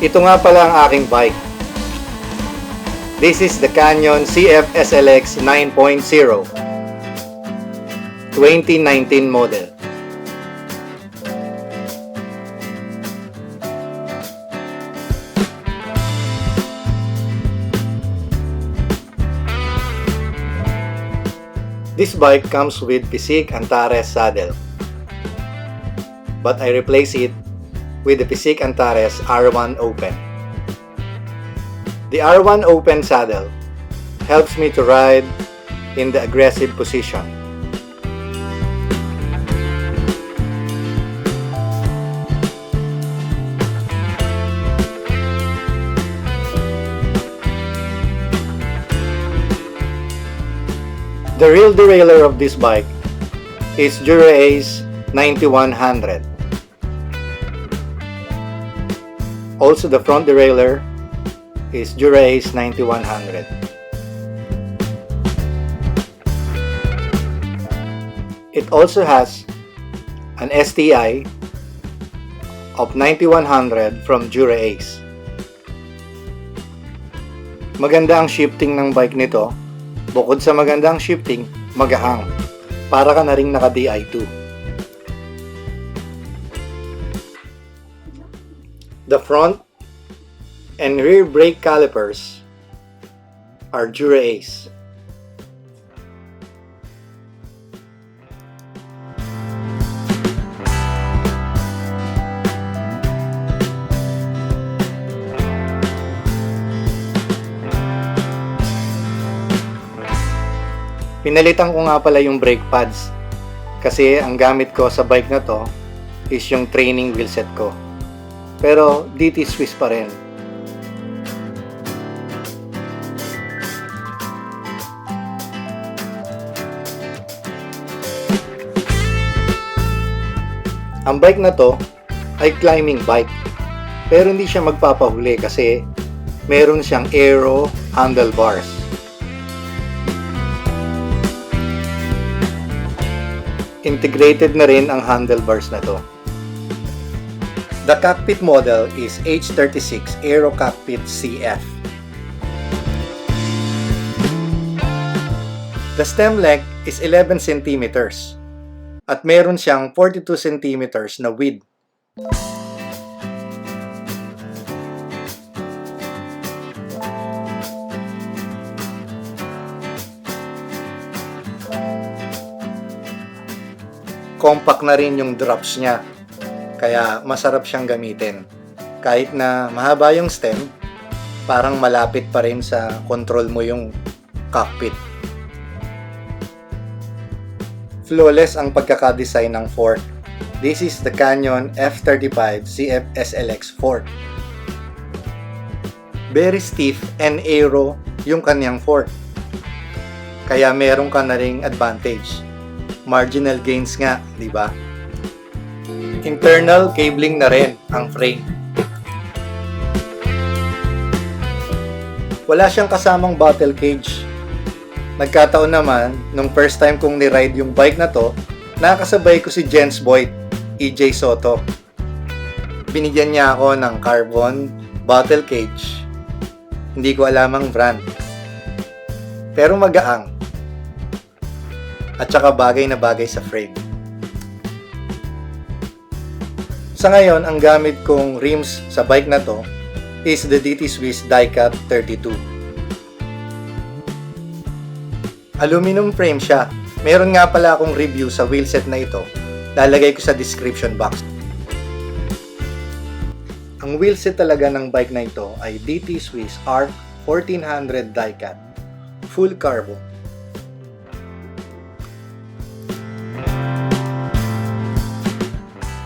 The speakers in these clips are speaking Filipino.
Ito nga pala ang aking bike. This is the Canyon CF SLX 9.0 2019 model. This bike comes with Pisik Antares saddle, but I replace it with the Pisik Antares R1 Open. The R1 Open saddle helps me to ride in the aggressive position. The real derailleur of this bike is Dura-Ace 9100. Also, the front derailleur is Dura-Ace 9100. It also has an STI of 9100 from Dura-Ace. Maganda ang shifting ng bike nito. Bukod sa magandang shifting, magahang. Para ka na ring naka Di2. The front and rear brake calipers are Dura-Ace. Pinalitan ko nga pala yung brake pads kasi ang gamit ko sa bike na to is yung training wheelset ko. Pero DT Swiss pa rin. Ang bike na to ay climbing bike. Pero hindi siya magpapahuli kasi meron siyang aero handlebars. Integrated na rin ang handlebars na to. The cockpit model is H36 Aero Cockpit CF. The stem length is 11 cm at meron siyang 42 cm na width. Compact na rin yung drops niya, kaya masarap siyang gamitin. Kahit na mahaba yung stem, parang malapit pa rin sa control mo yung cockpit. Flawless ang pagkakadesign ng fork. This is the Canyon F35 CF SLX fork. Very stiff and aero yung kanyang fork, kaya meron ka na ring advantage. Marginal gains nga, di ba? Internal cabling na rin ang frame. Wala siyang kasamang bottle cage. Nagkataon naman, nung first time kong ni-ride yung bike na to, nakasabay ko si Jens Boyd, EJ Soto. Binigyan niya ako ng carbon bottle cage. Hindi ko alam ang brand. Pero magaang. At saka bagay na bagay sa frame. Sa ngayon, ang gamit kong rims sa bike na to is the DT Swiss Diecast 32. Aluminum frame siya. Meron nga pala akong review sa wheelset na ito. Lalagay ko sa description box. Ang wheelset talaga ng bike na ito ay DT Swiss ARC 1400 Diecast. Full carbon.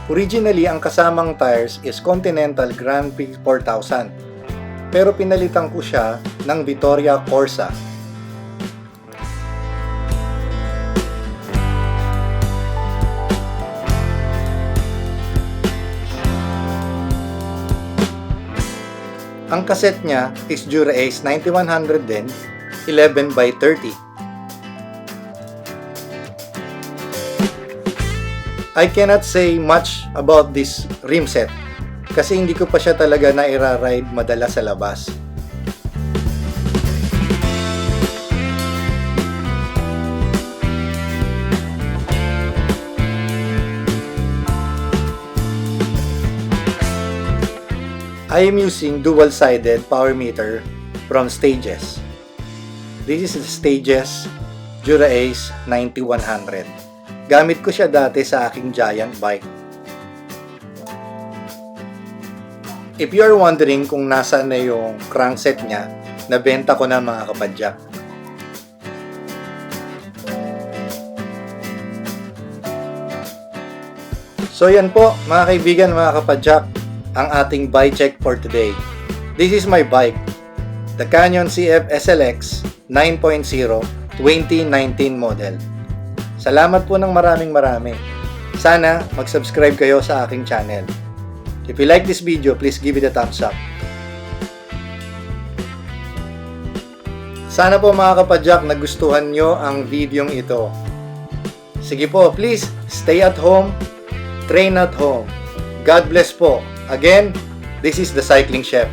Originally, ang kasamang tires is Continental Grand Prix 4000, pero pinalitan ko siya ng Vittoria Corsa. Ang cassette niya is Dura-Ace 9100 din, 11x30. I cannot say much about this rim set kasi hindi ko pa siya talaga naira-ride madalas sa labas. I am using dual-sided power meter from Stages. This is the Stages Dura-Ace 9100. Gamit ko siya dati sa aking giant bike. If you are wondering kung nasaan na yung crankset niya, nabenta ko na mga kapadyak. So yan po mga kaibigan, mga kapadyak, ang ating bike check for today. This is my bike, the Canyon CF SLX 9.0 2019 model. Salamat po ng marami. Sana mag-subscribe kayo sa aking channel. If you like this video, please give it a thumbs up. Sana po mga kapadyak nagustuhan nyo ang videong ito. Sige po, please stay at home, train at home. God bless po. Again, this is the Cycling Chef.